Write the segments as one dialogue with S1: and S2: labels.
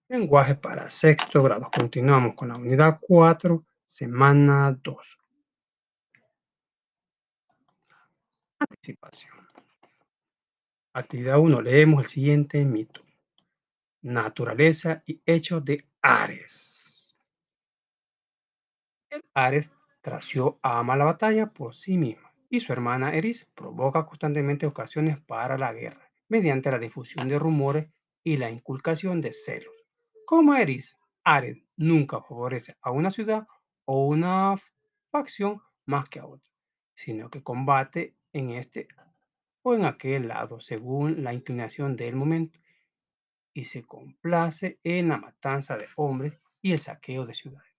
S1: Lenguaje para sexto grado. Continuamos con la unidad 4, semana 2. Participación. Actividad 1. Leemos el siguiente mito. Naturaleza y hechos de Ares. El Ares tració ama la batalla por sí misma y su hermana Eris provoca constantemente ocasiones para la guerra mediante la difusión de rumores y la inculcación de celos. Como Eris, Ares nunca favorece a una ciudad o una facción más que a otra, sino que combate en este o en aquel lado según la inclinación del momento y se complace en la matanza de hombres y el saqueo de ciudades.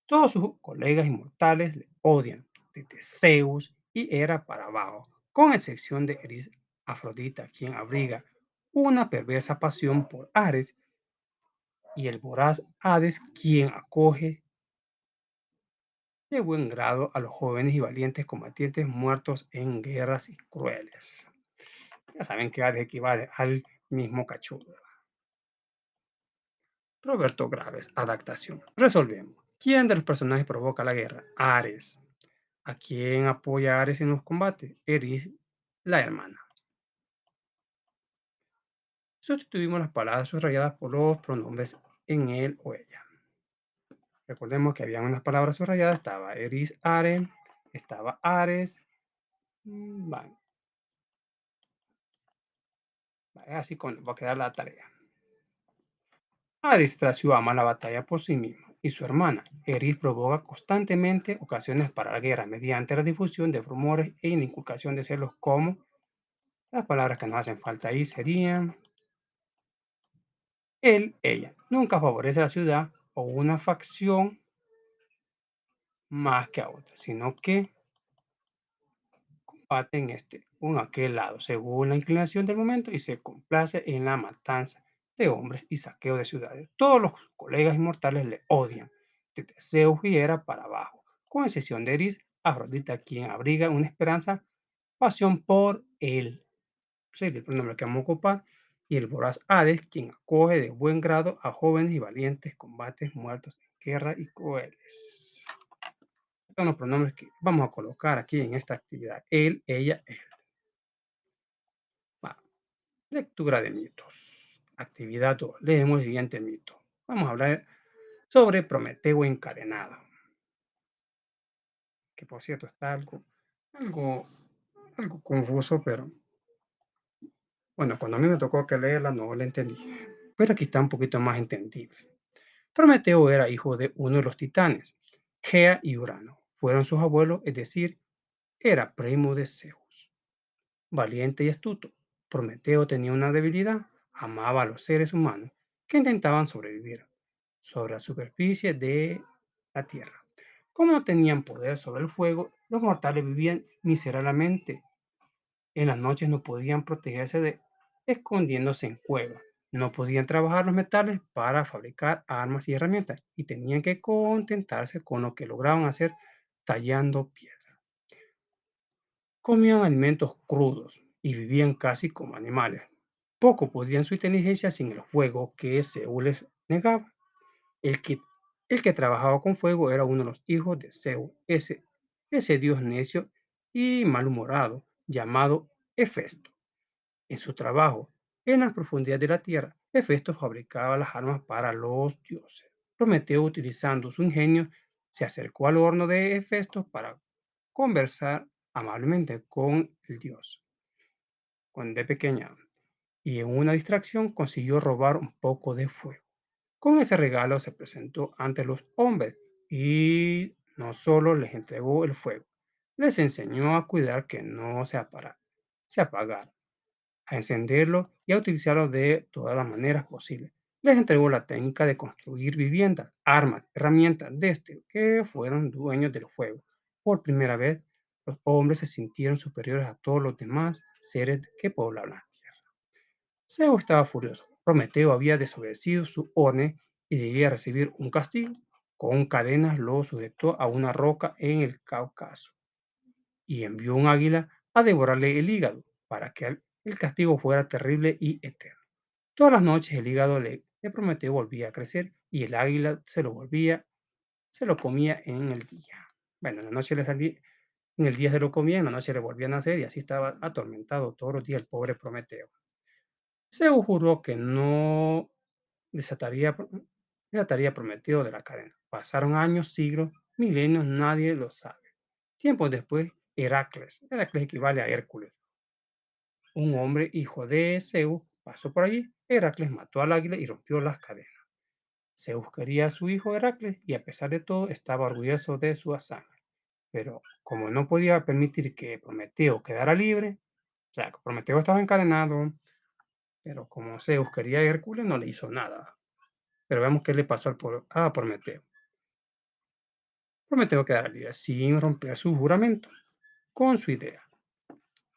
S1: Todos sus colegas inmortales le odian, desde Zeus y Hera para abajo, con excepción de Eris Afrodita, quien abriga una perversa pasión por Ares, y el voraz Hades, quien acoge de buen grado a los jóvenes y valientes combatientes muertos en guerras y crueles. Ya saben que Hades equivale al mismo cachudo. Roberto Graves, adaptación. Resolvemos. ¿Quién de los personajes provoca la guerra? Ares. ¿A quién apoya Ares en los combates? Eris, la hermana. Sustituimos las palabras subrayadas por los pronombres en él o ella. Recordemos que había unas palabras subrayadas, estaba Eris, Aren, estaba Ares. Vale, vale, así va a quedar la tarea. Ares tració ama la batalla por sí mismo y su hermana. Eris provoca constantemente ocasiones para la guerra mediante la difusión de rumores e la inculcación de celos como las palabras que nos hacen falta ahí serían él, ella. Nunca favorece a la ciudad o una facción más que a otra, sino que combaten o en aquel lado, según la inclinación del momento, y se complace en la matanza de hombres y saqueo de ciudades. Todos los colegas inmortales le odian, desde Zeus y Hera para abajo, con excepción de Eris, Afrodita, quien abriga una esperanza, pasión por él, sería el pronombre que vamos a ocupar, y el voraz Hades, quien acoge de buen grado a jóvenes y valientes combates muertos en guerra y crueles. Son los pronombres que vamos a colocar aquí en esta actividad. Él, ella, él. Va. Lectura de mitos. Actividad 2. Leemos el siguiente mito. Vamos a hablar sobre Prometeo encadenado. Que por cierto está algo, algo confuso, pero bueno, cuando a mí me tocó que leerla no la entendí. Pero aquí está un poquito más entendible. Prometeo era hijo de uno de los titanes, Gea y Urano. Fueron sus abuelos, es decir, era primo de Zeus. Valiente y astuto, Prometeo tenía una debilidad, amaba a los seres humanos que intentaban sobrevivir sobre la superficie de la tierra. Como no tenían poder sobre el fuego, los mortales vivían miserablemente. En las noches no podían protegerse escondiéndose en cuevas. No podían trabajar los metales para fabricar armas y herramientas y tenían que contentarse con lo que lograban hacer tallando piedra. Comían alimentos crudos y vivían casi como animales. Poco podían su inteligencia sin el fuego que Zeus les negaba. El que, el que trabajaba con fuego era uno de los hijos de Zeus, ese dios necio y malhumorado llamado Hefesto. En su trabajo en las profundidades de la tierra, Hefesto fabricaba las armas para los dioses. Prometeo, utilizando su ingenio, se acercó al horno de Hefesto para conversar amablemente con el dios, cuando de pequeña, y en una distracción consiguió robar un poco de fuego. Con ese regalo se presentó ante los hombres y no solo les entregó el fuego, les enseñó a cuidar que no se apagara, a encenderlo y a utilizarlo de todas las maneras posibles. Les entregó la técnica de construir viviendas, armas, herramientas desde que fueron dueños del fuego. Por primera vez, los hombres se sintieron superiores a todos los demás seres que poblaban la tierra. Zeus estaba furioso. Prometeo había desobedecido su orden y debía recibir un castigo. Con cadenas lo sujetó a una roca en el Cáucaso y envió un águila a devorarle el hígado para que el castigo fuera terrible y eterno. Todas las noches el hígado le el Prometeo volvía a crecer y el águila se lo comía en el día. Bueno, en la noche le salía, en el día se lo comía, en la noche le volvía a nacer y así estaba atormentado todos los días el pobre Prometeo. Zeus juró que no desataría, desataría Prometeo de la cadena. Pasaron años, siglos, milenios, nadie lo sabe. Tiempos después, Heracles equivale a Hércules, un hombre hijo de Zeus, pasó por allí. Heracles mató al águila y rompió las cadenas. Zeus quería a su hijo Heracles y a pesar de todo estaba orgulloso de su hazaña. Pero como no podía permitir que Prometeo quedara libre, o sea, que Prometeo estaba encadenado, pero como Zeus quería a Hércules, no le hizo nada. Pero vemos qué le pasó a Prometeo. Prometeo quedara libre sin romper su juramento. Con su idea,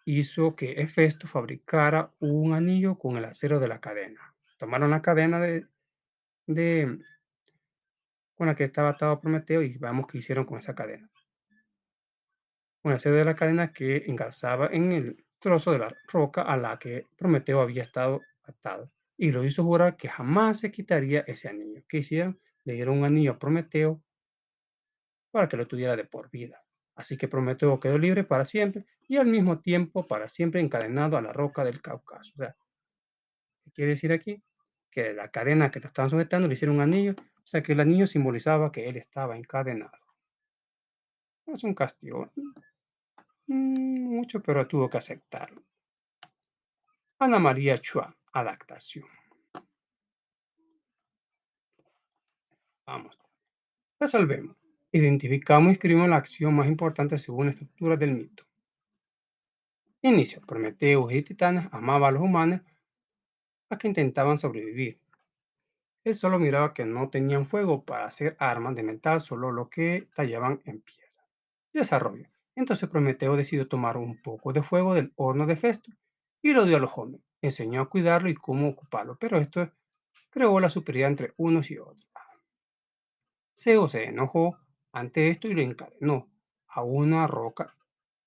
S1: hizo que Hefesto fabricara un anillo con el acero de la cadena. Tomaron la cadena de con la que estaba atado Prometeo y veamos qué hicieron con esa cadena. Un acero de la cadena que engasaba en el trozo de la roca a la que Prometeo había estado atado y lo hizo jurar que jamás se quitaría ese anillo. ¿Qué hicieron? Le dieron un anillo a Prometeo para que lo tuviera de por vida. Así que Prometeo quedó libre para siempre y al mismo tiempo para siempre encadenado a la roca del Cáucaso. O sea, ¿qué quiere decir aquí? Que la cadena que te estaban sujetando le hicieron un anillo, o sea que el anillo simbolizaba que él estaba encadenado. Es un castigo, mucho, pero tuvo que aceptarlo. Ana María Chua, adaptación. Vamos, resolvemos. Identificamos y escribimos la acción más importante según la estructura del mito. Inicio. Prometeo y Titanes amaba a los humanos a que intentaban sobrevivir. Él solo miraba que no tenían fuego para hacer armas de metal, solo lo que tallaban en piedra. Desarrollo. Entonces Prometeo decidió tomar un poco de fuego del horno de Festo y lo dio a los hombres. Enseñó a cuidarlo y cómo ocuparlo, pero esto creó la superioridad entre unos y otros. Zeus se enojó ante esto y lo encadenó a una roca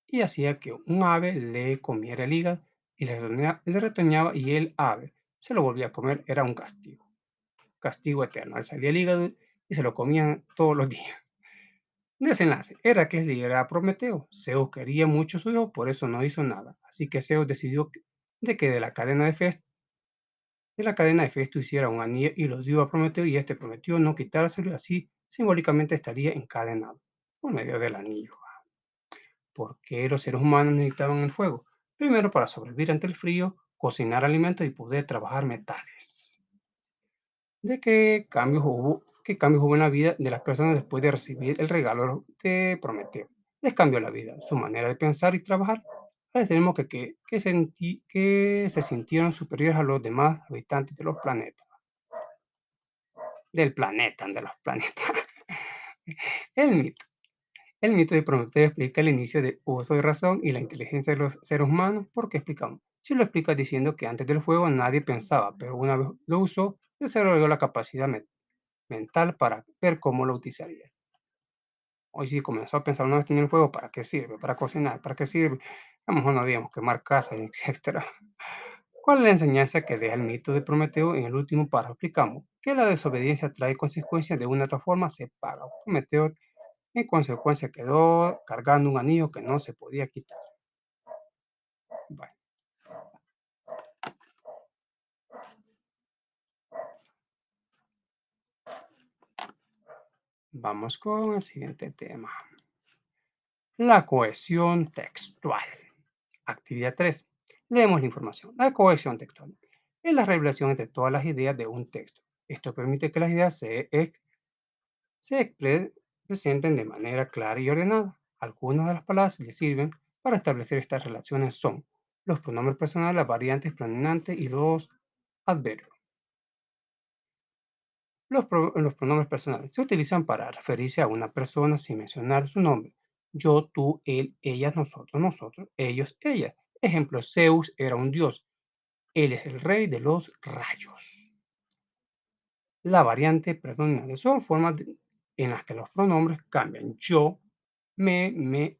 S1: y hacía que un ave le comiera el hígado y le retoñaba y el ave se lo volvía a comer. Era un castigo, castigo eterno. Él salía el hígado y se lo comían todos los días. Desenlace. Heracles libera a Prometeo. Zeus quería mucho a su hijo, por eso no hizo nada. Así que Zeus decidió de que de la cadena de Festo hiciera un anillo y lo dio a Prometeo y este prometió no quitárselo y así simbólicamente estaría encadenado por medio del anillo. ¿Por qué los seres humanos necesitaban el fuego? Primero para sobrevivir ante el frío, cocinar alimentos y poder trabajar metales. ¿De qué cambios hubo en la vida de las personas después de recibir el regalo de Prometeo? Les cambió la vida, su manera de pensar y trabajar. Ahora tenemos que se sintieron superiores a los demás habitantes de los planetas. Del planeta, de los planetas. El mito. El mito de Prometeo explica el inicio del uso de razón y la inteligencia de los seres humanos. ¿Por qué explicamos? Si lo explica diciendo que antes del juego nadie pensaba, pero una vez lo usó, desarrolló la capacidad mental para ver cómo lo utilizaría. Hoy sí comenzó a pensar una vez en el juego, ¿para qué sirve? ¿Para cocinar? ¿Para qué sirve? A lo mejor no digamos quemar casas, etcétera. ¿Cuál es la enseñanza que deja el mito de Prometeo? En el último párrafo explicamos que la desobediencia trae consecuencias de una u otra forma, se paga. Prometeo en consecuencia quedó cargando un anillo que no se podía quitar. Bueno, vamos con el siguiente tema. La cohesión textual. Actividad 3. Leemos la información. La cohesión textual es la revelación entre todas las ideas de un texto. Esto permite que las ideas se presenten de manera clara y ordenada. Algunas de las palabras que le sirven para establecer estas relaciones son los pronombres personales, las variantes pronominantes y los adverbios. Los pronombres personales se utilizan para referirse a una persona sin mencionar su nombre. Yo, tú, él, ellas, nosotros, ellos, ella. Ejemplo, Zeus era un dios. Él es el rey de los rayos. La variante predominante son en las que los pronombres cambian. Yo, mi,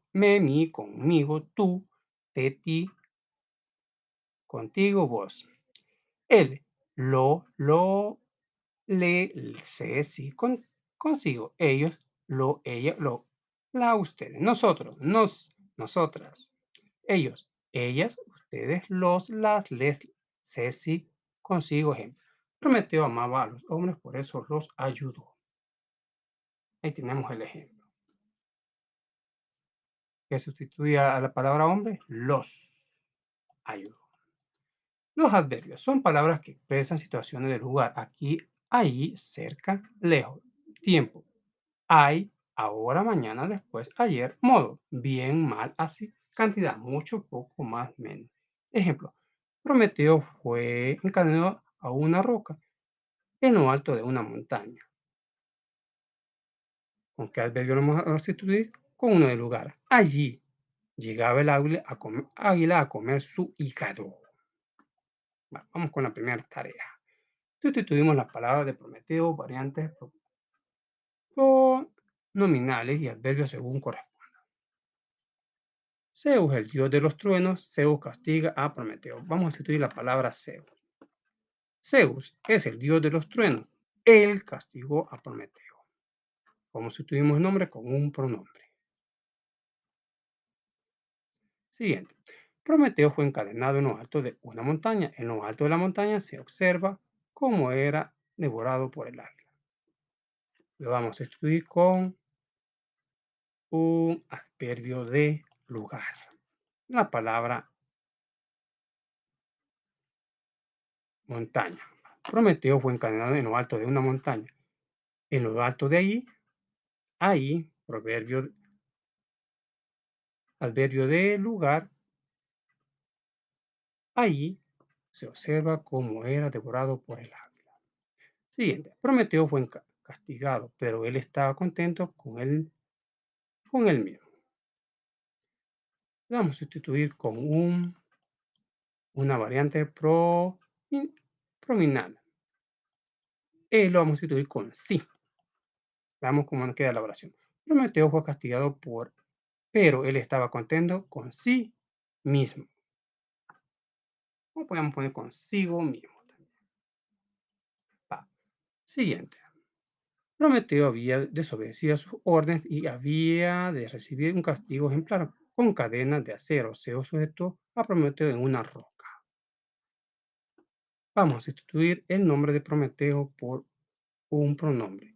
S1: conmigo, tú, de ti, contigo, vos. Él, lo, sé, sí, consigo, ellos, ella, la, ustedes, nosotros, nosotras, ellos, ellas, ustedes, los, las, les, sé, sí, consigo, ejemplo. Prometeo amaba a los hombres, por eso los ayudó. Ahí tenemos el ejemplo. Que sustituye a la palabra hombre, los ayudó. Los adverbios son palabras que expresan situaciones del lugar. Aquí, ahí, cerca, lejos, tiempo. Hay, ahora, mañana, después, ayer, modo, bien, mal, así, cantidad, mucho, poco, más, menos. Ejemplo, Prometeo fue encadenado a una roca en lo alto de una montaña. ¿Con qué adverbio lo vamos a sustituir? Con uno del lugar. Allí llegaba el águila a comer su hígado. Vamos con la primera tarea. Sustituimos las palabras de Prometeo, variantes nominales y adverbios según corresponde. Zeus, el dios de los truenos, Zeus castiga a Prometeo. Vamos a sustituir la palabra Zeus. Zeus es el dios de los truenos. Él castigó a Prometeo. Como sustituimos el nombre con un pronombre. Siguiente. Prometeo fue encadenado en lo alto de una montaña. En lo alto de la montaña se observa cómo era devorado por el águila. Lo vamos a sustituir con un adverbio de lugar. La palabra montaña. Prometeo fue encadenado en lo alto de una montaña. En lo alto de ahí, adverbio de lugar, ahí se observa cómo era devorado por el águila. Siguiente. Prometeo fue castigado, pero él estaba contento con él mismo. Lo vamos a sustituir con una variante prominal. Lo vamos a sustituir con sí. Veamos cómo nos queda la oración. Prometeo fue castigado pero él estaba contento con sí mismo. O podemos poner consigo mismo también. Va. Siguiente. Prometeo había desobedecido sus órdenes y había de recibir un castigo ejemplar con cadenas de acero. Se sujetó a Prometeo en una roca. Vamos a sustituir el nombre de Prometeo por un pronombre,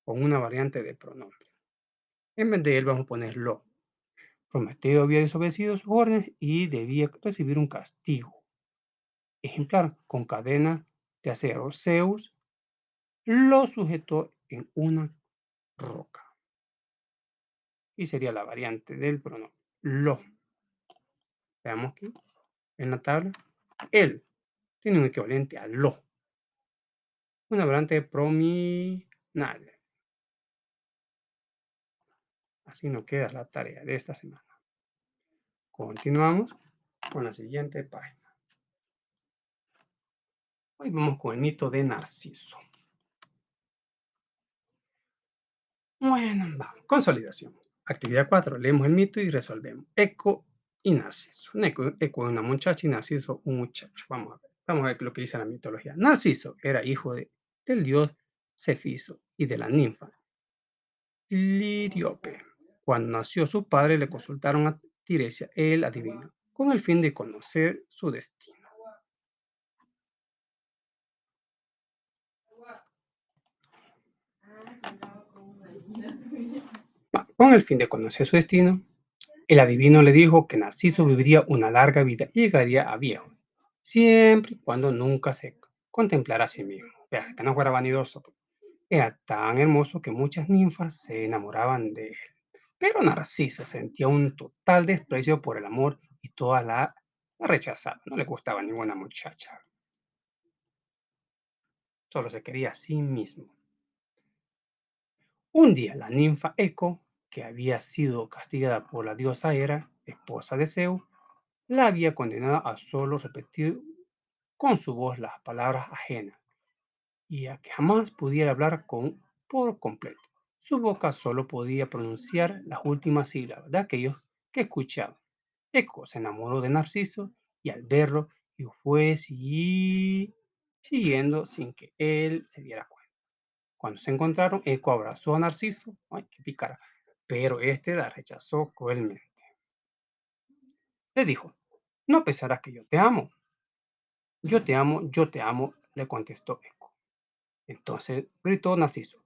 S1: con una variante de pronombre. En vez de él vamos a poner lo. Prometeo había desobedecido sus órdenes y debía recibir un castigo ejemplar con cadenas de acero. Zeus lo sujetó en una roca. Y sería la variante del pronombre lo. Veamos aquí en la tabla. Él tiene un equivalente a lo. Una variante prominal. Así nos queda la tarea de esta semana. Continuamos con la siguiente página. Hoy vamos con el mito de Narciso. Bueno, vamos. Consolidación. Actividad 4. Leemos el mito y resolvemos. Eco y Narciso. Eco es una muchacha y Narciso un muchacho. Vamos a ver lo que dice la mitología. Narciso era hijo del dios Cefiso y de la ninfa Liriope. Cuando nació su padre le consultaron a Tiresia, el adivino, con el fin de conocer su destino. Con el fin de conocer su destino, el adivino le dijo que Narciso viviría una larga vida y llegaría a viejo, siempre y cuando nunca se contemplara a sí mismo. Vea, que no fuera vanidoso. Era tan hermoso que muchas ninfas se enamoraban de él. Pero Narciso sentía un total desprecio por el amor y todas la rechazaban. No le gustaba ninguna muchacha. Solo se quería a sí mismo. Un día la ninfa Eco, que había sido castigada por la diosa Hera, esposa de Zeus, la había condenado a solo repetir con su voz las palabras ajenas y a que jamás pudiera hablar por completo. Su boca solo podía pronunciar las últimas sílabas de aquellos que escuchaban. Eco se enamoró de Narciso y al verlo dijo, fue sí, siguiendo sin que él se diera cuenta. Cuando se encontraron, Eco abrazó a Narciso, ay, qué pícara, pero este la rechazó cruelmente. Le dijo, no pensarás que yo te amo, le contestó Eco. Entonces gritó Narciso,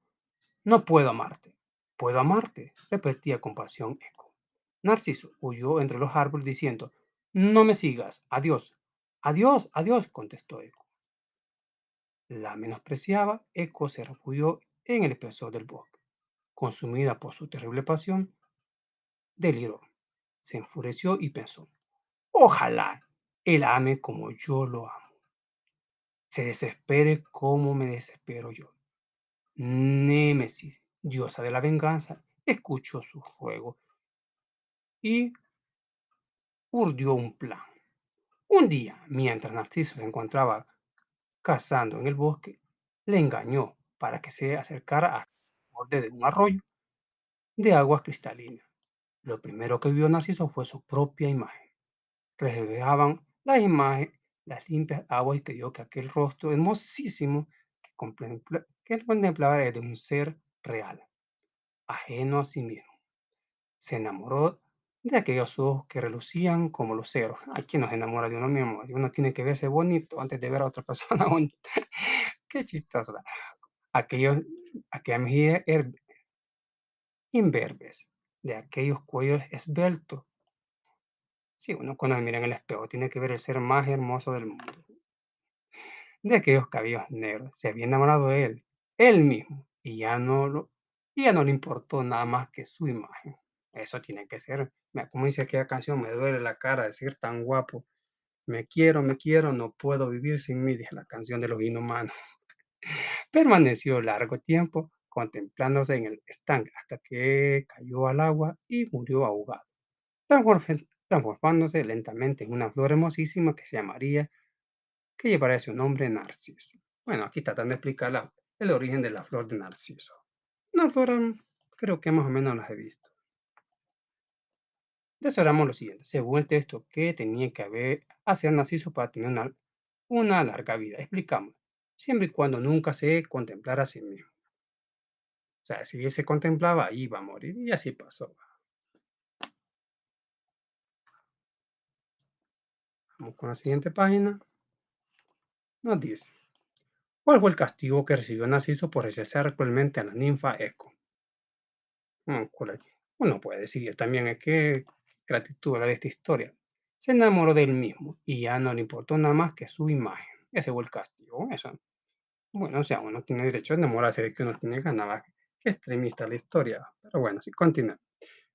S1: no puedo amarte, puedo amarte, repetía con pasión Eco. Narciso huyó entre los árboles diciendo, no me sigas, adiós, adiós, adiós, contestó Eco. La menospreciaba, Eco se refugió en el espesor del bosque. Consumida por su terrible pasión, deliró, se enfureció y pensó, ojalá él ame como yo lo amo, se desespere como me desespero yo. Némesis, diosa de la venganza, escuchó su ruego y urdió un plan. Un día, mientras Narciso se encontraba cazando en el bosque, le engañó para que se acercara hasta el borde de un arroyo de aguas cristalinas. Lo primero que vio Narciso fue su propia imagen. Reflejaban la imagen, las limpias aguas y creyó que aquel rostro hermosísimo que él contemplaba desde un ser real, ajeno a sí mismo. Se enamoró de aquellos ojos que relucían como luceros. Ay, ¿quién no se enamora de uno mismo? Uno tiene que verse bonito antes de ver a otra persona bonita. Qué chistoso. Aquellos, aquella mejilla imberbes, de aquellos cuellos esbeltos. Sí, uno cuando se mira en el espejo tiene que ver el ser más hermoso del mundo. De aquellos cabellos negros. Se había enamorado de él mismo, y ya no le importó nada más que su imagen. Eso tiene que ser, como dice aquella canción, me duele la cara de ser tan guapo. Me quiero, no puedo vivir sin mí, dice la canción de los inhumanos. Permaneció largo tiempo contemplándose en el estanque hasta que cayó al agua y murió ahogado, transformándose lentamente en una flor hermosísima que se llamaría que llevará su nombre Narciso. Bueno, aquí tratando de explicar el origen de la flor de Narciso. Una flor, creo que más o menos las he visto. Desarrollamos lo siguiente. Según el texto, ¿qué tenía que hacer Narciso para tener una larga vida? Explicamos. Siempre y cuando nunca se contemplara a sí mismo. O sea, si él se contemplaba, ahí iba a morir. Y así pasó. Vamos con la siguiente página. Nos dice, ¿cuál fue el castigo que recibió Narciso por rechazar cruelmente a la ninfa Eco? Por allí. Uno puede decir también es que gratitud era de esta historia. Se enamoró de él mismo y ya no le importó nada más que su imagen. Ese fue el castigo. Eso. Bueno, o sea, uno tiene derecho a enamorarse de que uno tiene ganas. Qué extremista la historia. Pero bueno, sí, continúa.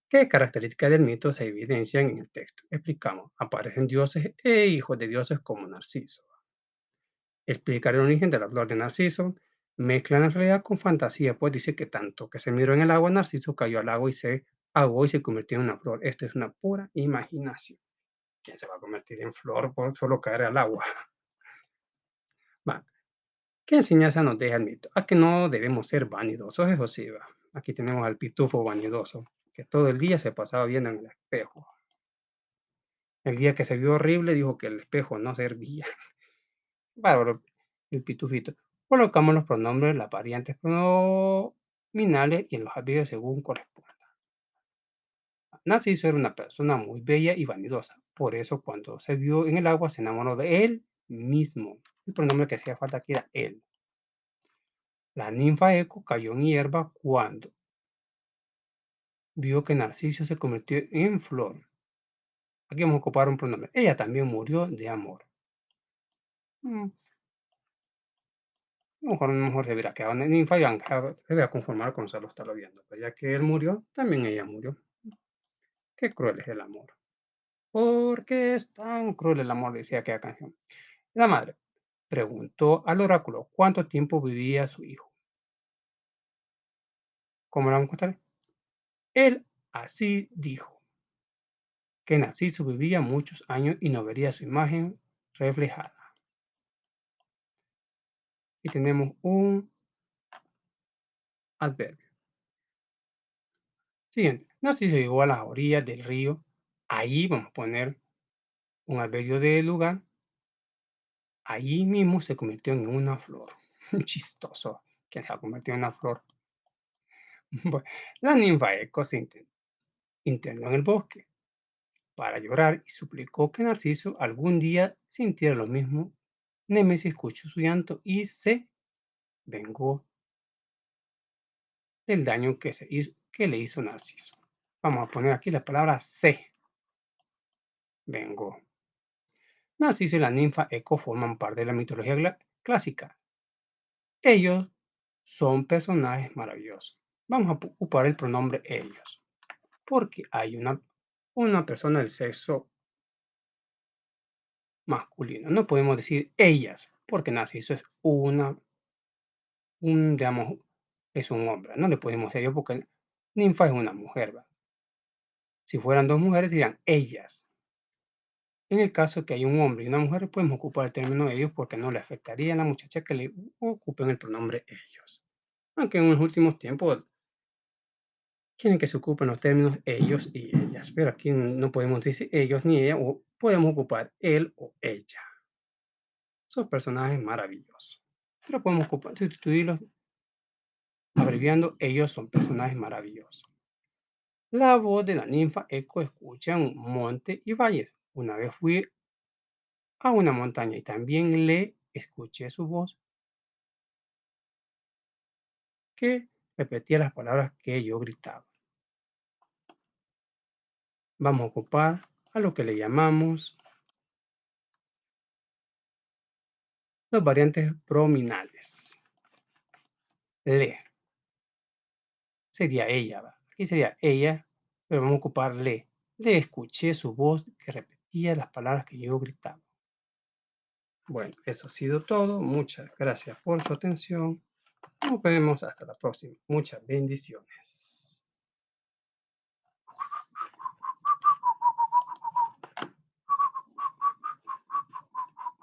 S1: ¿Qué características del mito se evidencian en el texto? Explicamos. Aparecen dioses e hijos de dioses como Narciso. Explicar el origen de la flor de Narciso. Mezclan la realidad con fantasía, pues dice que tanto que se miró en el agua, Narciso cayó al agua y se ahogó y se convirtió en una flor. Esto es una pura imaginación. ¿Quién se va a convertir en flor por solo caer al agua? Va. ¿Qué enseñanza nos deja el mito? A que no debemos ser vanidosos, eso sí, va. Aquí tenemos al pitufo vanidoso, que todo el día se pasaba viendo en el espejo. El día que se vio horrible, dijo que el espejo no servía. Bárbaro, el pitufito. Colocamos los pronombres, las variantes pronominales y en los adverbios según corresponda. Narciso era una persona muy bella y vanidosa. Por eso, cuando se vio en el agua, se enamoró de él mismo. El pronombre que hacía falta aquí era él. La ninfa Eco cayó en hierba cuando vio que Narciso se convirtió en flor. Aquí vamos a ocupar un pronombre. Ella también murió de amor. Mm, a lo mejor se hubiera quedado en ninfa y se hubiera conformado con solo estarlo viendo. Pero ya que él murió, también ella murió. Qué cruel es el amor. ¿Por qué es tan cruel el amor? Decía aquella canción. La madre preguntó al oráculo cuánto tiempo vivía su hijo. ¿Cómo le vamos a contar? Él así dijo, que Narciso vivía muchos años y no vería su imagen reflejada. Y tenemos un adverbio. Siguiente. Narciso llegó a las orillas del río. Ahí vamos a poner un adverbio de lugar Allí mismo se convirtió en una flor. Chistoso que se ha convertido en una flor. Bueno, la ninfa Eco se internó en el bosque para llorar y suplicó que Narciso algún día sintiera lo mismo. Némesis escuchó su llanto y se vengó del daño que le hizo Narciso. Vamos a poner aquí la palabra se vengó. Narciso y la ninfa Eco forman parte de la mitología clásica. Ellos son personajes maravillosos. Vamos a ocupar el pronombre ellos, porque hay una persona del sexo masculino. No podemos decir ellas, porque Narciso es digamos, es un hombre. No le podemos decir yo porque ninfa es una mujer, ¿va? Si fueran dos mujeres, dirían ellas. En el caso que hay un hombre y una mujer, podemos ocupar el término ellos porque no le afectaría a la muchacha que le ocupen el pronombre ellos. Aunque en los últimos tiempos quieren que se ocupen los términos ellos y ellas, pero aquí no podemos decir ellos ni ella, o podemos ocupar él o ella. Son personajes maravillosos. Pero podemos sustituirlos abreviando ellos son personajes maravillosos. La voz de la ninfa Eco escucha en monte y valles. Una vez fui a una montaña y también le escuché su voz que repetía las palabras que yo gritaba. Vamos a ocupar a lo que le llamamos las variantes prominales. Le sería ella, ¿va? Aquí sería ella, pero vamos a ocupar le. Le escuché su voz que repetía las palabras que yo gritaba. Bueno, eso ha sido todo. Muchas gracias por su atención. Nos vemos hasta la próxima. Muchas bendiciones.